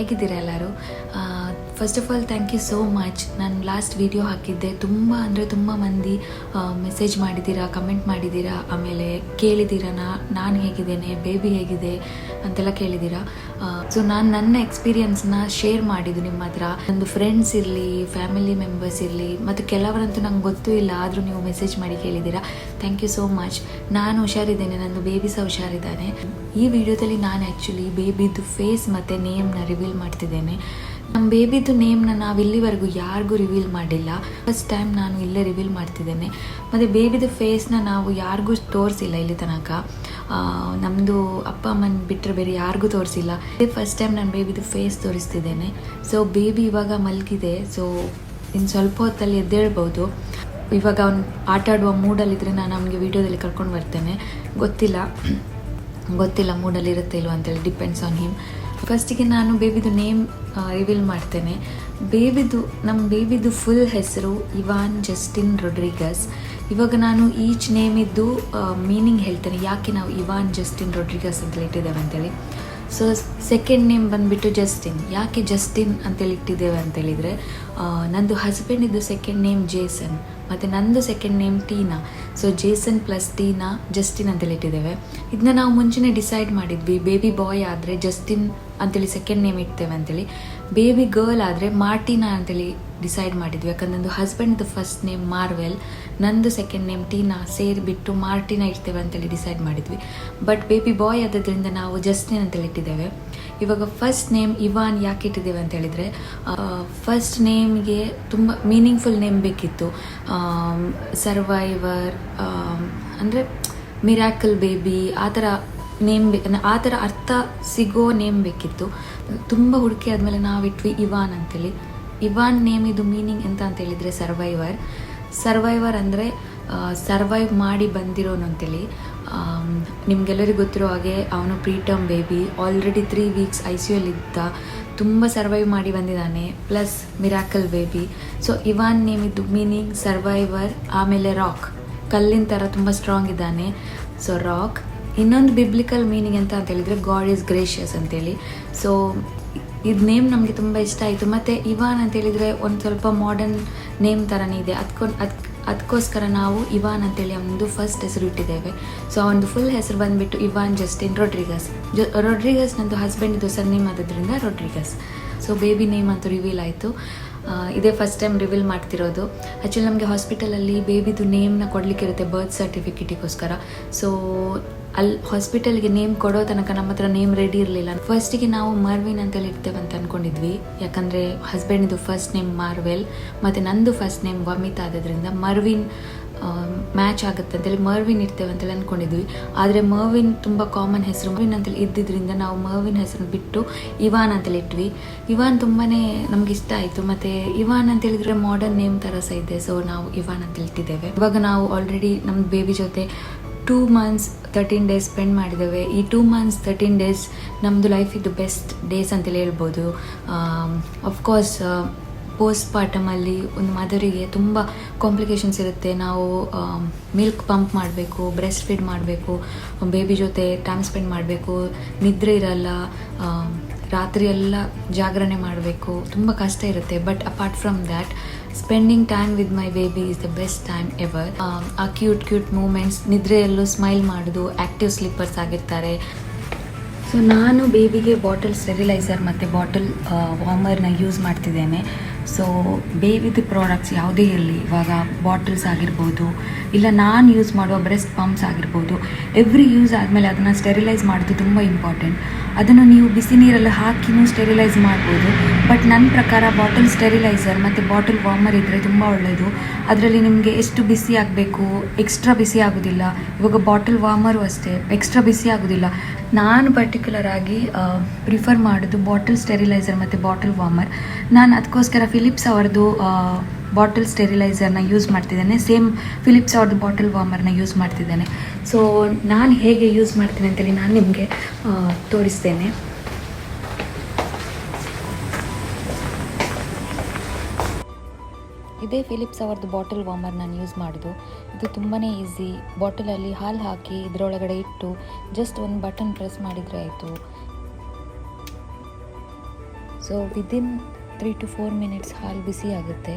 ಹೇಗಿದ್ದೀರಾ ಎಲ್ಲರೂ? First of all thank you so much. ನಾನು ಲಾಸ್ಟ್ ವಿಡಿಯೋ ಹಾಕಿದ್ದೆ, ತುಂಬ ಮಂದಿ ಮೆಸೇಜ್ ಮಾಡಿದ್ದೀರಾ, ಕಮೆಂಟ್ ಮಾಡಿದ್ದೀರಾ, ಆಮೇಲೆ ಕೇಳಿದ್ದೀರಾ ನಾನು ಹೇಗಿದ್ದೇನೆ, ಬೇಬಿ ಹೇಗಿದೆ ಅಂತೆಲ್ಲ ಕೇಳಿದ್ದೀರಾ. ಸೊ ನಾನು ನನ್ನ ಎಕ್ಸ್ಪೀರಿಯನ್ಸ್ನ ಶೇರ್ ಮಾಡಿದ್ದು ನಿಮ್ಮ ಹತ್ರ. ನಂದು ಫ್ರೆಂಡ್ಸ್ ಇರಲಿ, ಫ್ಯಾಮಿಲಿ ಮೆಂಬರ್ಸ್ ಇರಲಿ, ಮತ್ತು ಕೆಲವರಂತೂ ನಂಗೆ ಗೊತ್ತೂ ಇಲ್ಲ, ಆದರೂ ನೀವು ಮೆಸೇಜ್ ಮಾಡಿ ಕೇಳಿದ್ದೀರಾ. Thank you so much. ನಾನು ಹುಷಾರಿದ್ದೇನೆ, ನಂದು ಬೇಬಿ ಸಹ ಹುಷಾರಿದ್ದಾನೆ. ಈ ವಿಡಿಯೋದಲ್ಲಿ ನಾನು ಆ್ಯಕ್ಚುಲಿ ಬೇಬಿದು ಫೇಸ್ ಮತ್ತು ನೇಮ್ನ ರಿವೀಲ್ ಮಾಡ್ತಿದ್ದೇನೆ. ನಮ್ಮ ಬೇಬಿದು ನೇಮ್ನ ನಾವು ಇಲ್ಲಿವರೆಗೂ ಯಾರಿಗೂ ರಿವೀಲ್ ಮಾಡಿಲ್ಲ, ಫಸ್ಟ್ ಟೈಮ್ ನಾನು ಇಲ್ಲೇ ರಿವೀಲ್ ಮಾಡ್ತಿದ್ದೇನೆ. ಮತ್ತು ಬೇಬಿದು ಫೇಸ್ನ ನಾವು ಯಾರಿಗೂ ತೋರಿಸಿಲ್ಲ ಇಲ್ಲಿ ತನಕ. ನಮ್ಮದು ಅಪ್ಪ ಅಮ್ಮನ ಬಿಟ್ಟರೆ ಬೇರೆ ಯಾರಿಗೂ ತೋರಿಸಿಲ್ಲ. ಫಸ್ಟ್ ಟೈಮ್ ನಾನು ಬೇಬಿದು ಫೇಸ್ ತೋರಿಸ್ತಿದ್ದೇನೆ. ಸೊ ಬೇಬಿ ಇವಾಗ ಮಲಗಿದೆ. ಸೊ ಇನ್ನು ಸ್ವಲ್ಪ ಹೊತ್ತಲ್ಲಿ ಎದ್ದೇಳ್ಬೋದು. ಇವಾಗ ಅವ್ನು ಆಟ ಆಡುವ ಮೂಡಲ್ಲಿದ್ದರೆ ನಾನು ಅವನಿಗೆ ವೀಡಿಯೋದಲ್ಲಿ ಕರ್ಕೊಂಡು ಬರ್ತೇನೆ. ಗೊತ್ತಿಲ್ಲ ಮೂಡಲ್ಲಿ ಇರುತ್ತೆ ಇಲ್ವ ಅಂತೇಳಿ, ಡಿಪೆಂಡ್ಸ್ ಆನ್ ಹಿಮ್. ಫಸ್ಟಿಗೆ ನಾನು ಬೇಬಿದು ನೇಮ್ ರಿವೀಲ್ ಮಾಡ್ತೇನೆ. ನಮ್ಮ ಬೇಬಿದು ಫುಲ್ ಹೆಸರು ಇವಾನ್ ಜಸ್ಟಿನ್ ರೊಡ್ರಿಗಸ್. ಇವಾಗ ನಾನು ಈಚ್ ನೇಮಿದ್ದು ಮೀನಿಂಗ್ ಹೇಳ್ತೇನೆ, ಯಾಕೆ ನಾವು ಇವಾನ್ ಜಸ್ಟಿನ್ ರೊಡ್ರಿಗಸ್ ಅಂತೇಳಿ ಇಟ್ಟಿದ್ದೇವೆ ಅಂತೇಳಿ. ಸೊ ಸೆಕೆಂಡ್ ನೇಮ್ ಬಂದುಬಿಟ್ಟು ಜಸ್ಟಿನ್. ಯಾಕೆ ಜಸ್ಟಿನ್ ಅಂತೇಳಿ ಇಟ್ಟಿದ್ದೇವೆ ಅಂತೇಳಿದರೆ, ನಂದು ಹಸ್ಬೆಂಡಿದ್ದು ಸೆಕೆಂಡ್ ನೇಮ್ ಜೇಸನ್ ಮತ್ತು ನಂದು second name Tina. So Jason plus Tina Justin ಅಂತೇಳಿ ಇಟ್ಟಿದ್ದೇವೆ. ಇದನ್ನ ನಾವು ಮುಂಚೆನೇ ಡಿಸೈಡ್ ಮಾಡಿದ್ವಿ. ಬೇಬಿ ಬಾಯ್ ಆದರೆ ಜಸ್ಟಿನ್ ಅಂತೇಳಿ ಸೆಕೆಂಡ್ ನೇಮ್ ಇಡ್ತೇವೆ ಅಂತೇಳಿ, ಬೇಬಿ ಗರ್ಲ್ ಆದರೆ ಮಾರ್ಟಿನಾ ಅಂತೇಳಿ ಡಿಸೈಡ್ ಮಾಡಿದ್ವಿ. ಯಾಕಂದ್ರೆ ನಂದು ಹಸ್ಬೆಂಡ್ದು ಫಸ್ಟ್ ನೇಮ್ ಮಾರ್ವೆಲ್, ನಂದು ಸೆಕೆಂಡ್ ನೇಮ್ ಟೀನಾ ಸೇರಿಬಿಟ್ಟು ಮಾರ್ಟಿನಾ ಇಡ್ತೇವೆ ಅಂತೇಳಿ ಡಿಸೈಡ್ ಮಾಡಿದ್ವಿ. ಬಟ್ ಬೇಬಿ ಬಾಯ್ ಆದ್ರಿಂದ ನಾವು ಜಸ್ಟಿನ್ ಅಂತೇಳಿ ಇಟ್ಟಿದ್ದೇವೆ. ಇವಾಗ ಫಸ್ಟ್ ನೇಮ್ ಇವಾನ್ ಯಾಕೆ ಇಟ್ಟಿದ್ದೇವೆ ಅಂತ ಹೇಳಿದರೆ, ಫಸ್ಟ್ ನೇಮ್ಗೆ ತುಂಬ ಮೀನಿಂಗ್ಫುಲ್ ನೇಮ್ ಬೇಕಿತ್ತು. ಸರ್ವೈವರ್ ಅಂದರೆ ಮಿರಾಕಲ್ ಬೇಬಿ, ಆ ಥರ ಅರ್ಥ ಸಿಗೋ ನೇಮ್ ಬೇಕಿತ್ತು. ತುಂಬ ಹುಡುಕಿ ಆದಮೇಲೆ ನಾವಿಟ್ವಿ ಇವಾನ್ ಅಂತೇಳಿ. ಇವಾನ್ ನೇಮ್ ಇದು ಮೀನಿಂಗ್ ಎಂತ ಅಂತ ಹೇಳಿದರೆ ಸರ್ವೈವರ್ ಅಂದರೆ ಸರ್ವೈವ್ ಮಾಡಿ ಬಂದಿರೋನು ಅಂತೇಳಿ. ನಿಮಗೆಲ್ಲರಿಗೂ ಗೊತ್ತಿರೋ ಹಾಗೆ ಅವನು preterm baby, already 3 weeks ICU ಇದ್ದ, ತುಂಬ ಸರ್ವೈವ್ ಮಾಡಿ ಬಂದಿದ್ದಾನೆ, plus miracle baby. So Ivan name ಇದು ಮೀನಿಂಗ್ ಸರ್ವೈವರ್. ಆಮೇಲೆ ರಾಕ್, ಕಲ್ಲಿನ ಥರ ತುಂಬ ಸ್ಟ್ರಾಂಗ್ ಇದ್ದಾನೆ, ಸೊ ರಾಕ್. ಇನ್ನೊಂದು ಬಿಬ್ಲಿಕಲ್ ಮೀನಿಂಗ್ ಅಂತ ಹೇಳಿದರೆ ಗಾಡ್ ಈಸ್ ಗ್ರೇಷಿಯಸ್ ಅಂತೇಳಿ. ಸೊ ಇದು ನೇಮ್ ನಮಗೆ ತುಂಬ ಇಷ್ಟ ಆಯಿತು. ಮತ್ತು ಇವಾನ್ ಅಂತೇಳಿದರೆ ಒಂದು ಸ್ವಲ್ಪ ಮಾಡರ್ನ್ ನೇಮ್ ಥರನೇ ಇದೆ, ಅದಕ್ಕೋಸ್ಕರ ನಾವು ಇವಾನ್ ಅಂತೇಳಿ ಅವನದು ಫಸ್ಟ್ ಹೆಸರು ಇಟ್ಟಿದ್ದೇವೆ. ಸೊ ಅವನದು ಫುಲ್ ಹೆಸರು ಬಂದುಬಿಟ್ಟು ಇವಾನ್ ಜಸ್ಟಿನ್ ರೊಡ್ರಿಗಸ್. ರೊಡ್ರಿಗಸ್ ನಂದು ಹಸ್ಬೆಂಡ್ದು ಸರ್ನೇಮ್ ಆದ್ರಿಂದ ರೊಡ್ರಿಗಸ್. ಸೊ ಬೇಬಿ ನೇಮ್ ಅಂತೂ ರಿವೀಲ್ ಆಯಿತು. ಇದೇ ಫಸ್ಟ್ ಟೈಮ್ ರಿವೀಲ್ ಮಾಡ್ತಿರೋದು. ಆ್ಯಕ್ಚುಲಿ ನಮಗೆ ಹಾಸ್ಪಿಟಲಲ್ಲಿ ಬೇಬಿದು ನೇಮ್ನ ಕೊಡಲಿಕ್ಕಿರುತ್ತೆ ಬರ್ತ್ ಸರ್ಟಿಫಿಕೇಟಿಗೋಸ್ಕರ. ಸೊ ಅಲ್ಲಿ ಹಾಸ್ಪಿಟಲ್ಗೆ ನೇಮ್ ಕೊಡೋ ತನಕ ನಮ್ಮ ಹತ್ರ ನೇಮ್ ರೆಡಿ ಇರಲಿಲ್ಲ. ಫಸ್ಟಿಗೆ ನಾವು ಮರ್ವಿನ್ ಅಂತೇಳಿ ಇಡ್ತೇವೆ ಅಂತ ಅಂದ್ಕೊಂಡಿದ್ವಿ, ಯಾಕಂದರೆ ಹಸ್ಬೆಂಡಿದು ಫಸ್ಟ್ ನೇಮ್ ಮಾರ್ವೆಲ್ ಮತ್ತು ನಂದು ಫಸ್ಟ್ ನೇಮ್ ವಮಿತಾ ಆದ್ರಿಂದ ಮರ್ವಿನ್ ಮ್ಯಾಚ್ ಆಗುತ್ತೆ ಅಂತೇಳಿ ಮರ್ವಿನ್ ಇಡ್ತೇವೆ ಅಂತೇಳಿ ಅಂದ್ಕೊಂಡಿದ್ವಿ. ಆದರೆ ಮರ್ವಿನ್ ತುಂಬ ಕಾಮನ್ ಹೆಸರು, ಮರ್ವಿನ್ ಅಂತೇಳಿ ಇದ್ದಿದ್ದರಿಂದ ನಾವು ಮರ್ವಿನ್ ಹೆಸರು ಬಿಟ್ಟು ಇವಾನ್ ಅಂತೇಳಿ ಇಟ್ವಿ. ಇವಾನ್ ತುಂಬಾ ನಮ್ಗೆ ಇಷ್ಟ ಆಯಿತು. ಮತ್ತು ಇವಾನ್ ಅಂತೇಳಿದರೆ ಮಾಡರ್ನ್ ನೇಮ್ ಥರ ಸಹ ಇದೆ, ಸೊ ನಾವು ಇವಾನ್ ಅಂತೇಳಿ ಇಟ್ಟಿದ್ದೇವೆ. ಇವಾಗ ನಾವು ಆಲ್ರೆಡಿ ನಮ್ಮ ಬೇಬಿ ಜೊತೆ 2 months 13 days ಸ್ಪೆಂಡ್ ಮಾಡಿದ್ದೇವೆ. ಈ 2 months 13 days ನಮ್ಮದು ಲೈಫಿದ್ದು ಬೆಸ್ಟ್ ಡೇಸ್ ಅಂತೇಳಿ ಹೇಳ್ಬೋದು. ಅಫ್ಕೋರ್ಸ್ ಪೋಸ್ಟ್ ಪಾರ್ಟಮಲ್ಲಿ ಒಂದು ಮದರಿಗೆ ತುಂಬ ಕಾಂಪ್ಲಿಕೇಶನ್ಸ್ ಇರುತ್ತೆ. ನಾವು ಮಿಲ್ಕ್ ಪಂಪ್ ಮಾಡಬೇಕು, ಬ್ರೆಸ್ಟ್ ಫೀಡ್ ಮಾಡಬೇಕು, ಬೇಬಿ ಜೊತೆ ಟೈಮ್ ಸ್ಪೆಂಡ್ ಮಾಡಬೇಕು, ನಿದ್ರೆ ಇರಲ್ಲ, ರಾತ್ರಿ ಎಲ್ಲ ಜಾಗರಣೆ ಮಾಡಬೇಕು, ತುಂಬ ಕಷ್ಟ ಇರುತ್ತೆ. But apart from that, spending time with my baby is the best time ever. ಆ ಕ್ಯೂಟ್ ಮೂಮೆಂಟ್ಸ್, ನಿದ್ರೆಯಲ್ಲೂ ಸ್ಮೈಲ್ ಮಾಡೋದು, ಆ್ಯಕ್ಟಿವ್ ಸ್ಲೀಪರ್ಸ್ ಆಗಿರ್ತಾರೆ. ಸೊ ನಾನು ಬೇಬಿಗೆ ಬಾಟಲ್ ಸ್ಟೆರಿಲೈಸರ್ ಮತ್ತು ಬಾಟಲ್ ವಾರ್ಮರ್ನ ಯೂಸ್ ಮಾಡ್ತಿದ್ದೇನೆ. ಸೊ ಬೇಬಿದು ಪ್ರಾಡಕ್ಟ್ಸ್ ಯಾವುದೇ ಇರಲಿ, ಇವಾಗ ಬಾಟಲ್ಸ್ ಆಗಿರ್ಬೋದು, ಇಲ್ಲ ನಾನು ಯೂಸ್ ಮಾಡುವ ಬ್ರೆಸ್ಟ್ ಪಂಪ್ಸ್ ಆಗಿರ್ಬೋದು, ಎವ್ರಿ ಯೂಸ್ ಆದಮೇಲೆ ಅದನ್ನು ಸ್ಟೆರಿಲೈಸ್ ಮಾಡೋದು ತುಂಬ ಇಂಪಾರ್ಟೆಂಟ್. ಅದನ್ನು ನೀವು ಬಿಸಿ ನೀರಲ್ಲಿ ಹಾಕಿನೂ ಸ್ಟೆರಿಲೈಸ್ ಮಾಡ್ಬೋದು. ಬಟ್ ನನ್ನ ಪ್ರಕಾರ ಬಾಟಲ್ ಸ್ಟೆರಿಲೈಸರ್ ಮತ್ತು ಬಾಟಲ್ ವಾರ್ಮರ್ ಇದ್ದರೆ ತುಂಬ ಒಳ್ಳೆಯದು. ಅದರಲ್ಲಿ ನಿಮಗೆ ಎಷ್ಟು ಬಿಸಿ ಆಗಬೇಕು, ಎಕ್ಸ್ಟ್ರಾ ಬಿಸಿ ಆಗೋದಿಲ್ಲ. ಇವಾಗ ಬಾಟಲ್ ವಾರ್ಮರು ಅಷ್ಟೇ, ಎಕ್ಸ್ಟ್ರಾ ಬಿಸಿ ಆಗೋದಿಲ್ಲ. ನಾನು ಪರ್ಟಿಕ್ಯುಲರ್ ಆಗಿ ಪ್ರಿಫರ್ ಮಾಡೋದು ಬಾಟಲ್ ಸ್ಟೆರಿಲೈಸರ್ ಮತ್ತು ಬಾಟಲ್ ವಾರ್ಮರ್. ನಾನು ಅದಕ್ಕೋಸ್ಕರ ಫಿಲಿಪ್ಸ್ ಅವರದು ಬಾಟಲ್ ಸ್ಟೆರಿಲೈಸರ್ನ ಯೂಸ್ ಮಾಡ್ತಿದ್ದೇನೆ, ಸೇಮ್ ಫಿಲಿಪ್ಸ್ ಅವ್ರದ್ದು ಬಾಟಲ್ ವಾರ್ಮರ್ನ ಯೂಸ್ ಮಾಡ್ತಿದ್ದೇನೆ. ಸೊ ನಾನು ಹೇಗೆ ಯೂಸ್ ಮಾಡ್ತೀನಿ ಅಂತೇಳಿ ನಾನು ನಿಮಗೆ ತೋರಿಸ್ತೇನೆ. ಇದೇ ಫಿಲಿಪ್ಸ್ ಅವರದ್ದು ಬಾಟಲ್ ವಾರ್ಮರ್ ನಾನು ಯೂಸ್ ಮಾಡೋದು. ಇದು ತುಂಬಾ ಈಸಿ. ಬಾಟಲಲ್ಲಿ ಹಾಲು ಹಾಕಿ ಇದರೊಳಗಡೆ ಇಟ್ಟು ಜಸ್ಟ್ ಒಂದು ಬಟನ್ ಪ್ರೆಸ್ ಮಾಡಿದರೆ ಆಯಿತು. ಸೊ ವಿದಿನ್ 3 to 4 ಮಿನಿಟ್ಸ್ ಹಾಲು ಬಿಸಿ ಆಗುತ್ತೆ.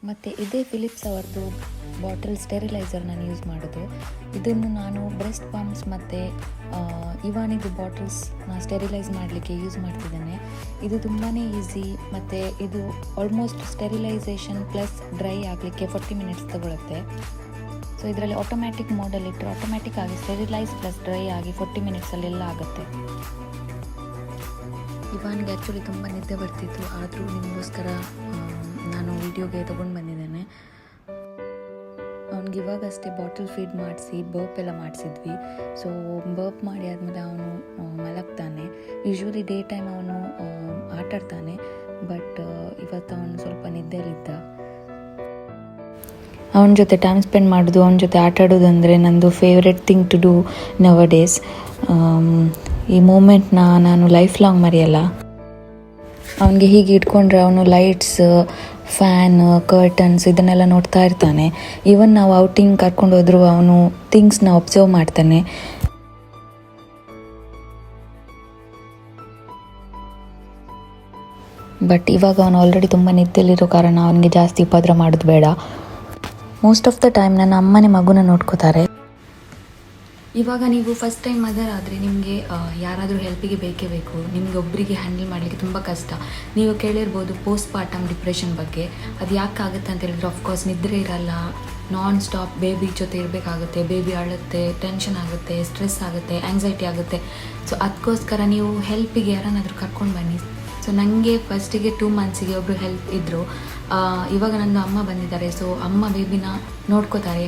ಮತ್ತು ಇದೇ ಫಿಲಿಪ್ಸ್ ಅವ್ರದ್ದು ಬಾಟಲ್ ಸ್ಟೆರಿಲೈಸರ್ ನಾನು ಯೂಸ್ ಮಾಡೋದು. ಇದನ್ನು ನಾನು ಬ್ರೆಸ್ಟ್ ಪಂಪ್ಸ್ ಮತ್ತು ಇವಾನಿದು ಬಾಟಲ್ಸ್ನ ಸ್ಟೆರಿಲೈಸ್ ಮಾಡಲಿಕ್ಕೆ ಯೂಸ್ ಮಾಡ್ತಿದ್ದೇನೆ. ಇದು ತುಂಬಾ ಈಸಿ ಮತ್ತು ಇದು ಆಲ್ಮೋಸ್ಟ್ ಸ್ಟೆರಿಲೈಸೇಷನ್ ಪ್ಲಸ್ ಡ್ರೈ ಆಗಲಿಕ್ಕೆ 40 ಮಿನಿಟ್ಸ್ ತಗೊಳುತ್ತೆ. ಸೊ ಇದರಲ್ಲಿ ಆಟೋಮ್ಯಾಟಿಕ್ ಮೋಡಲ್ಲಿ ಇಟ್ಟರೆ ಆಟೋಮ್ಯಾಟಿಕ್ ಆಗಿ ಸ್ಟೆರಿಲೈಸ್ ಪ್ಲಸ್ ಡ್ರೈ ಆಗಿ 40 ಮಿನಿಟ್ಸಲ್ಲೆಲ್ಲ ಆಗುತ್ತೆ. ಇವಾನ್ಗೆ ಆ್ಯಕ್ಚುಲಿ ತುಂಬ ನಿದ್ದೆ ಬರ್ತಿತ್ತು, ಆದರೂ ನಿಮಗೋಸ್ಕರ ನಾನು ವಿಡಿಯೋಗೆ ತೊಗೊಂಡು ಬಂದಿದ್ದೇನೆ. ಅವ್ನಿಗೆ ಇವಾಗಷ್ಟೇ ಬಾಟಲ್ ಫೀಡ್ ಮಾಡಿಸಿ ಬರ್ಪ್ ಎಲ್ಲ ಮಾಡಿಸಿದ್ವಿ. ಸೊ ಬರ್ಪ್ ಮಾಡಿ ಆದಮೇಲೆ ಅವನು ಮಲಗ್ತಾನೆ. ಯೂಶ್ವಲಿ ಡೇ ಟೈಮ್ ಅವನು ಆಟಾಡ್ತಾನೆ, ಬಟ್ ಇವತ್ತು ಅವನು ಸ್ವಲ್ಪ ನಿದ್ದೆಯಲ್ಲಿದ್ದ. ಅವನ ಜೊತೆ ಟೈಮ್ ಸ್ಪೆಂಡ್ ಮಾಡೋದು, ಅವನ ಜೊತೆ ಆಟಾಡೋದು ಅಂದರೆ ನಂದು ಫೇವ್ರೆಟ್ ಥಿಂಗ್ ಟು ಡೂ ನವ ಡೇಸ್. ಈ ಮೂಮೆಂಟ್ನ ನಾನು ಲೈಫ್ ಲಾಂಗ್ ಮರೆಯಲ್ಲ. ಅವನಿಗೆ ಹೀಗೆ ಇಟ್ಕೊಂಡ್ರೆ ಅವನು ಲೈಟ್ಸ್, ಫ್ಯಾನ್, ಕರ್ಟನ್ಸ್ ಇದನ್ನೆಲ್ಲ ನೋಡ್ತಾ ಇರ್ತಾನೆ. ಈವನ್ ನಾವು ಔಟಿಂಗ್ ಕರ್ಕೊಂಡು ಹೋದರೂ ಅವನು ಥಿಂಗ್ಸ್ನ ಒಬ್ಸರ್ವ್ ಮಾಡ್ತಾನೆ. ಬಟ್ ಇವಾಗ ಅವನು ಆಲ್ರೆಡಿ ತುಂಬ ನಿದ್ದೆಯಲ್ಲಿರೋ ಕಾರಣ ಅವನಿಗೆ ಜಾಸ್ತಿ ಉಪದ್ರ ಮಾಡೋದು ಬೇಡ. ಮೋಸ್ಟ್ ಆಫ್ ದ ಟೈಮ್ ನನ್ನ ಅಮ್ಮನೇ ಮಗುನ ನೋಡ್ಕೋತಾರೆ. ಇವಾಗ ನೀವು ಫಸ್ಟ್ ಟೈಮ್ ಮದರ್ ಆದರೆ ನಿಮಗೆ ಯಾರಾದರೂ ಹೆಲ್ಪಿಗೆ ಬೇಕೇ ಬೇಕು. ನಿಮಗೆ ಒಬ್ಬರಿಗೆ ಹ್ಯಾಂಡಲ್ ಮಾಡಲಿಕ್ಕೆ ತುಂಬ ಕಷ್ಟ. ನೀವು ಕೇಳಿರ್ಬೋದು ಪೋಸ್ಟ್ ಪಾರ್ಟಮ್ ಡಿಪ್ರೆಷನ್ ಬಗ್ಗೆ. ಅದು ಯಾಕೆ ಆಗುತ್ತೆ ಅಂತ ಹೇಳಿದ್ರೆ, ಆಫ್ಕೋರ್ಸ್ ನಿದ್ರೆ ಇರಲ್ಲ, ನಾನ್ ಸ್ಟಾಪ್ ಬೇಬಿ ಜೊತೆ ಇರಬೇಕಾಗುತ್ತೆ, ಬೇಬಿ ಅಳುತ್ತೆ, ಟೆನ್ಷನ್ ಆಗುತ್ತೆ, ಸ್ಟ್ರೆಸ್ ಆಗುತ್ತೆ, ಆ್ಯಂಗ್ಸೈಟಿ ಆಗುತ್ತೆ. ಸೊ ಅದಕ್ಕೋಸ್ಕರ ನೀವು ಹೆಲ್ಪಿಗೆ ಯಾರನ್ನಾದರೂ ಕರ್ಕೊಂಡು ಬನ್ನಿ. ಸೊ ನನಗೆ ಫಸ್ಟಿಗೆ 2 ಮಂತ್ಸಿಗೆ ಒಬ್ಬರು ಹೆಲ್ಪ್ ಇದ್ದರು. ಇವಾಗ ನಂದು ಅಮ್ಮ ಬಂದಿದ್ದಾರೆ. ಸೊ ಅಮ್ಮ ಬೇಬಿನ ನೋಡ್ಕೋತಾರೆ.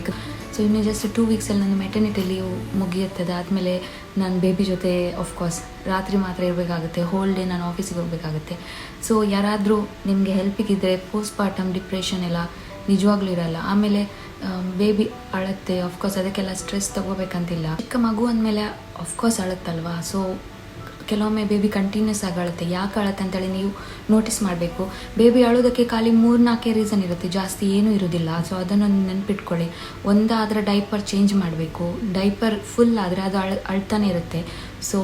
ಸೊ ಇನ್ನು ಜಸ್ಟ್ 2 ವೀಕ್ಸಲ್ಲಿ ನನ್ನ ಮೆಟರ್ನಿಟಿ ಲೀವ್ ಮುಗಿಯುತ್ತದೆ. ಆದಮೇಲೆ ನಾನು ಬೇಬಿ ಜೊತೆ ಆಫ್ಕೋರ್ಸ್ ರಾತ್ರಿ ಮಾತ್ರ ಇರಬೇಕಾಗುತ್ತೆ, ಹೋಲ್ ಡೇ ನಾನು ಆಫೀಸಿಗೆ ಹೋಗಬೇಕಾಗುತ್ತೆ. ಸೊ ಯಾರಾದರೂ ನಿಮಗೆ ಹೆಲ್ಪಿಗಿದ್ದರೆ ಪೋಸ್ಟ್ ಪಾರ್ಟಮ್ ಡಿಪ್ರೆಷನ್ ಎಲ್ಲ ನಿಜವಾಗ್ಲೂ ಇರಲ್ಲ. ಆಮೇಲೆ ಬೇಬಿ ಅಳುತ್ತೆ, ಆಫ್ಕೋರ್ಸ್ ಅದಕ್ಕೆಲ್ಲ ಸ್ಟ್ರೆಸ್ ತೊಗೋಬೇಕಂತಿಲ್ಲ. ಚಿಕ್ಕ ಮಗು ಅಂದಮೇಲೆ ಆಫ್ಕೋರ್ಸ್ ಅಳುತ್ತಲ್ವಾ. ಸೊ ಕೆಲವೊಮ್ಮೆ ಬೇಬಿ ಕಂಟಿನ್ಯೂಸ್ ಆಗಿ ಅಳುತ್ತೆ. ಯಾಕೆ ಅಳುತ್ತೆ ಅಂತೇಳಿ ನೀವು ನೋಟಿಸ್ ಮಾಡಬೇಕು. ಬೇಬಿ ಅಳೋದಕ್ಕೆ ಖಾಲಿ 3-4 ರೀಸನ್ ಇರುತ್ತೆ, ಜಾಸ್ತಿ ಏನೂ ಇರೋದಿಲ್ಲ. ಸೊ ಅದನ್ನು ನೆನ್ಪಿಟ್ಕೊಳ್ಳಿ. ಒಂದಾದರೆ ಡೈಪರ್ ಚೇಂಜ್ ಮಾಡಬೇಕು. ಡೈಪರ್ ಫುಲ್ ಆದರೆ ಅದು ಅಳ್ತಾನೆ ಇರುತ್ತೆ. ಸೊ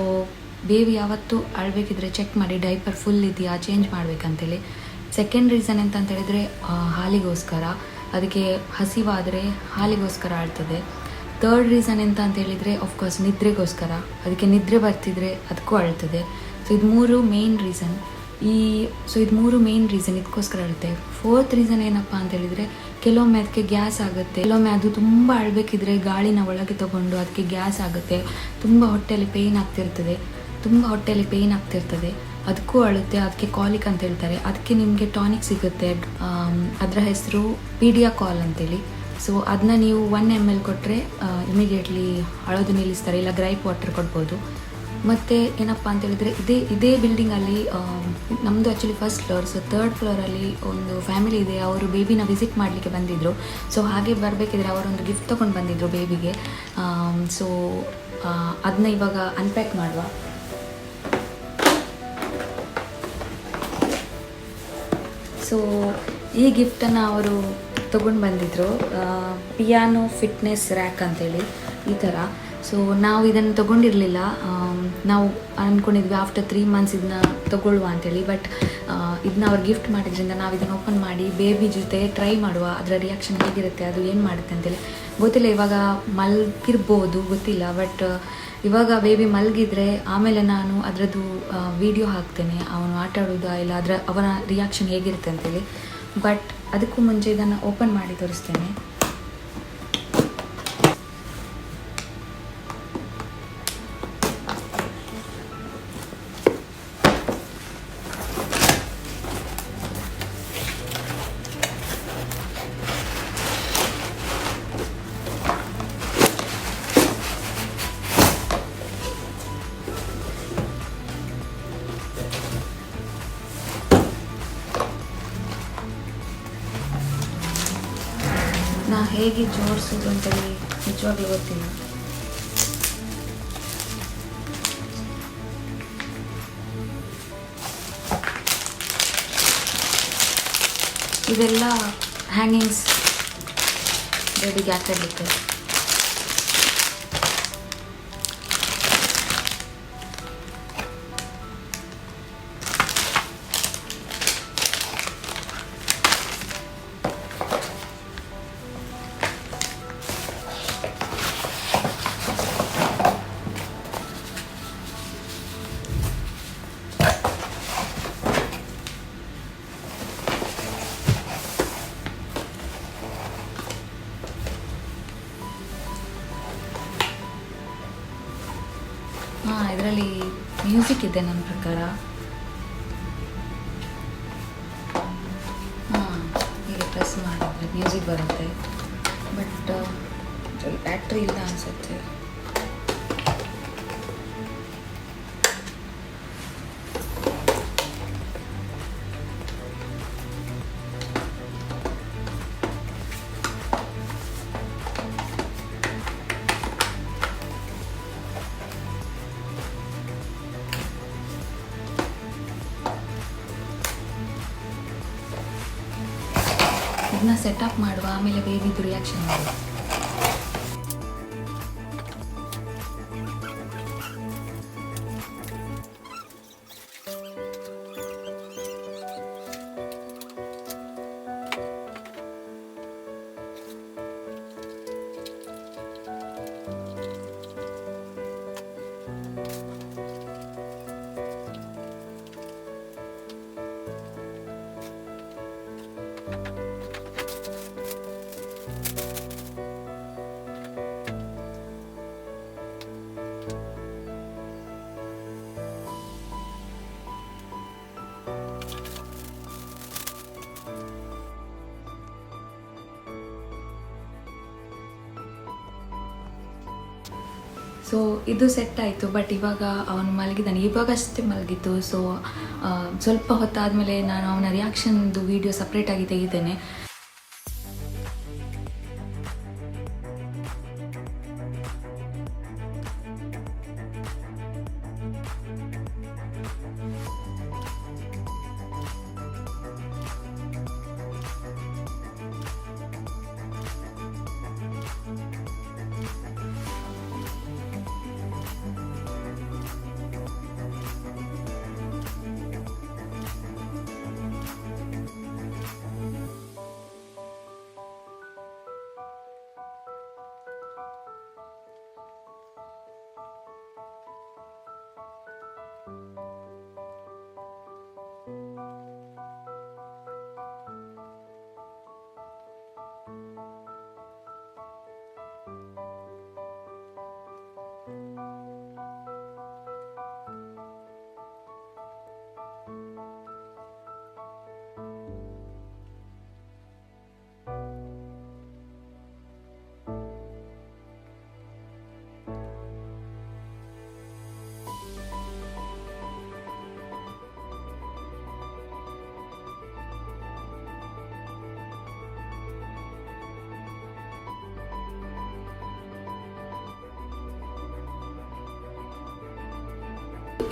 ಬೇಬಿ ಯಾವತ್ತೂ ಅಳಬೇಕಿದ್ರೆ ಚೆಕ್ ಮಾಡಿ ಡೈಪರ್ ಫುಲ್ ಇದೆಯಾ, ಚೇಂಜ್ ಮಾಡಬೇಕಂತೇಳಿ. ಸೆಕೆಂಡ್ ರೀಸನ್ ಎಂತ ಅಂತ ಹೇಳಿದರೆ ಹಾಲಿಗೋಸ್ಕರ. ಅದಕ್ಕೆ ಹಸಿವಾದರೆ ಹಾಲಿಗೋಸ್ಕರ ಅಳ್ತದೆ. ಥರ್ಡ್ ರೀಸನ್ ಎಂತ ಅಂತ ಹೇಳಿದರೆ ಆಫ್ಕೋರ್ಸ್ ನಿದ್ರೆಗೋಸ್ಕರ. ಅದಕ್ಕೆ ನಿದ್ರೆ ಬರ್ತಿದ್ರೆ ಅದಕ್ಕೂ ಅಳ್ತದೆ. ಸೊ ಇದು 3 ಮೇನ್ ರೀಸನ್. ಇದು 3 ಮೇನ್ ರೀಸನ್ ಇದಕ್ಕೋಸ್ಕರ ಅಳುತ್ತೆ. ಫೋರ್ತ್ ರೀಸನ್ ಏನಪ್ಪ ಅಂತ ಹೇಳಿದರೆ, ಕೆಲವೊಮ್ಮೆ ಅದಕ್ಕೆ ಗ್ಯಾಸ್ ಆಗುತ್ತೆ. ಕೆಲವೊಮ್ಮೆ ಅದು ತುಂಬ ಅಳಬೇಕಿದ್ರೆ ಗಾಳಿನ ಒಳಗೆ ತೊಗೊಂಡು ಅದಕ್ಕೆ ಗ್ಯಾಸ್ ಆಗುತ್ತೆ. ತುಂಬ ಹೊಟ್ಟೆಯಲ್ಲಿ ಪೇಯ್ನ್ ಆಗ್ತಿರ್ತದೆ. ಅದಕ್ಕೂ ಅಳುತ್ತೆ. ಅದಕ್ಕೆ ಕಾಲಿಕ್ ಅಂತ ಹೇಳ್ತಾರೆ. ಅದಕ್ಕೆ ನಿಮಗೆ ಟಾನಿಕ್ ಸಿಗುತ್ತೆ. ಅದರ ಹೆಸರು ಪೀಡಿಯಾಕಾಲ್ ಅಂತೇಳಿ. ಸೊ ಅದನ್ನ ನೀವು 1 ml ಕೊಟ್ಟರೆ ಇಮಿಡಿಯೇಟ್ಲಿ ಅಳೋದು ನಿಲ್ಲಿಸ್ತಾರೆ. ಇಲ್ಲ ಗ್ರೈಪ್ ವಾಟರ್ ಕೊಡ್ಬೋದು. ಮತ್ತು ಏನಪ್ಪ ಅಂತ ಹೇಳಿದರೆ, ಇದೇ ಬಿಲ್ಡಿಂಗಲ್ಲಿ ನಮ್ಮದು actually first floor. So 3rd ಫ್ಲೋರಲ್ಲಿ ಒಂದು ಫ್ಯಾಮಿಲಿ ಇದೆ. ಅವರು ಬೇಬಿನ ವಿಸಿಟ್ ಮಾಡಲಿಕ್ಕೆ ಬಂದಿದ್ದರು. ಸೊ ಹಾಗೆ ಬರಬೇಕಿದ್ರೆ ಅವರೊಂದು ಗಿಫ್ಟ್ ತೊಗೊಂಡು ಬಂದಿದ್ದರು ಬೇಬಿಗೆ. ಸೊ ಅದನ್ನ ಇವಾಗ ಅನ್ಪ್ಯಾಕ್ ಮಾಡುವ. ಸೊ ಈ ಗಿಫ್ಟನ್ನು ಅವರು ತೊಗೊಂಡು ಬಂದಿದ್ದರು. ಪಿಯಾನೋ ಫಿಟ್ನೆಸ್ ರ್ಯಾಕ್ ಅಂತೇಳಿ ಈ ಥರ. ಸೊ ನಾವು ಇದನ್ನು ತೊಗೊಂಡಿರಲಿಲ್ಲ. ನಾವು ಅಂದ್ಕೊಂಡಿದ್ವಿ ಆಫ್ಟರ್ 3 ಮಂತ್ಸ್ ಇದನ್ನ ತೊಗೊಳ್ಳುವ ಅಂತೇಳಿ. ಬಟ್ ಇದನ್ನ ಅವ್ರು ಗಿಫ್ಟ್ ಮಾಡಿದ್ರಿಂದ ನಾವು ಇದನ್ನು ಓಪನ್ ಮಾಡಿ ಬೇಬಿ ಜೊತೆ ಟ್ರೈ ಮಾಡುವ, ಅದರ ರಿಯಾಕ್ಷನ್ ಹೇಗಿರುತ್ತೆ, ಅದು ಏನು ಮಾಡುತ್ತೆ ಅಂತೇಳಿ. ಗೊತ್ತಿಲ್ಲ, ಇವಾಗ ಮಲಗಿರ್ಬೋದು, ಗೊತ್ತಿಲ್ಲ. ಬಟ್ ಇವಾಗ ಬೇಬಿ ಮಲಗಿದ್ರೆ ಆಮೇಲೆ ನಾನು ಅದರದ್ದು ವಿಡಿಯೋ ಹಾಕ್ತೇನೆ, ಅವನು ಆಟ ಆಡೋದಾ ಇಲ್ಲ ಅವನ ರಿಯಾಕ್ಷನ್ ಹೇಗಿರುತ್ತೆ ಅಂತೇಳಿ. ಬಟ್ ಅದಕ್ಕೂ ಮುಂಚೆ ಇದನ್ನು ಓಪನ್ ಮಾಡಿ ತೋರಿಸ್ತೇನೆ. ನಾ ಹೇಗೆ ಜೋಡಿಸೋದು ಅಂತೇಳಿ ನಿಜವಾಗ್ಲೂ ಗೊತ್ತಿಲ್ಲ. ಇದೆಲ್ಲ ಹ್ಯಾಂಗಿಂಗ್ಸ್ ಬೇಬಿಗೆ ಹಾಕಿಡ್ಲಿಕ್ಕೆ. ಇದರಲ್ಲಿ ಮ್ಯೂಸಿಕ್ ಇದೆ ನನ್ನ ಪ್ರಕಾರ. ಹೀಗೆ ಪ್ರೆಸ್ ಮಾಡಿದ್ರೆ ಮ್ಯೂಸಿಕ್ ಬರುತ್ತೆ, ಬಟ್ ಬ್ಯಾಟ್ರಿ ಇಲ್ಲ ಅನಿಸುತ್ತೆ. ಇದನ್ನ ಸೆಟಪ್ ಮಾಡುವ, ಆಮೇಲೆ ಬೇಬಿದು ರಿಯಾಕ್ಷನ್ ಮಾಡುವ. ಸೊ ಇದು ಸೆಟ್ ಆಯಿತು. ಬಟ್ ಇವಾಗ ಅವನು ಮಲಗಿದ್ದಾನೆ, ಇವಾಗಷ್ಟೇ ಮಲಗಿದ್ದು. ಸೊ ಸ್ವಲ್ಪ ಹೊತ್ತಾದಮೇಲೆ ನಾನು ಅವನ ರಿಯಾಕ್ಷನ್ದು ವಿಡಿಯೋ ಸಪ್ರೇಟಾಗಿ ತೆಗಿದ್ದೇನೆ.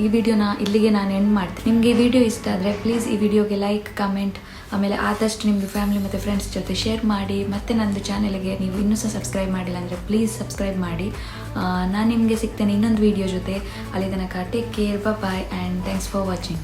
ಈ ವಿಡಿಯೋನ ಇಲ್ಲಿಗೆ ನಾನು ಎಂಡ್ ಮಾಡ್ತೀನಿ. ನಿಮಗೆ ಈ ವಿಡಿಯೋ ಇಷ್ಟ ಆದರೆ ಪ್ಲೀಸ್ ಈ ವಿಡಿಯೋಗೆ ಲೈಕ್, ಕಮೆಂಟ್, ಆಮೇಲೆ ಆದಷ್ಟು ನಿಮ್ಮದು ಫ್ಯಾಮಿಲಿ ಮತ್ತು ಫ್ರೆಂಡ್ಸ್ ಜೊತೆ ಶೇರ್ ಮಾಡಿ. ಮತ್ತು ನನ್ನದು ಚಾನಲ್ಗೆ ನೀವು ಇನ್ನೂ ಸಹ ಸಬ್ಸ್ಕ್ರೈಬ್ ಮಾಡಿಲ್ಲ ಅಂದರೆ ಪ್ಲೀಸ್ ಸಬ್ಸ್ಕ್ರೈಬ್ ಮಾಡಿ. ನಾನು ನಿಮಗೆ ಸಿಗ್ತೇನೆ ಇನ್ನೊಂದು ವಿಡಿಯೋ ಜೊತೆ. ಅಲ್ಲಿ ತನಕ take care, bye and thanks for watching.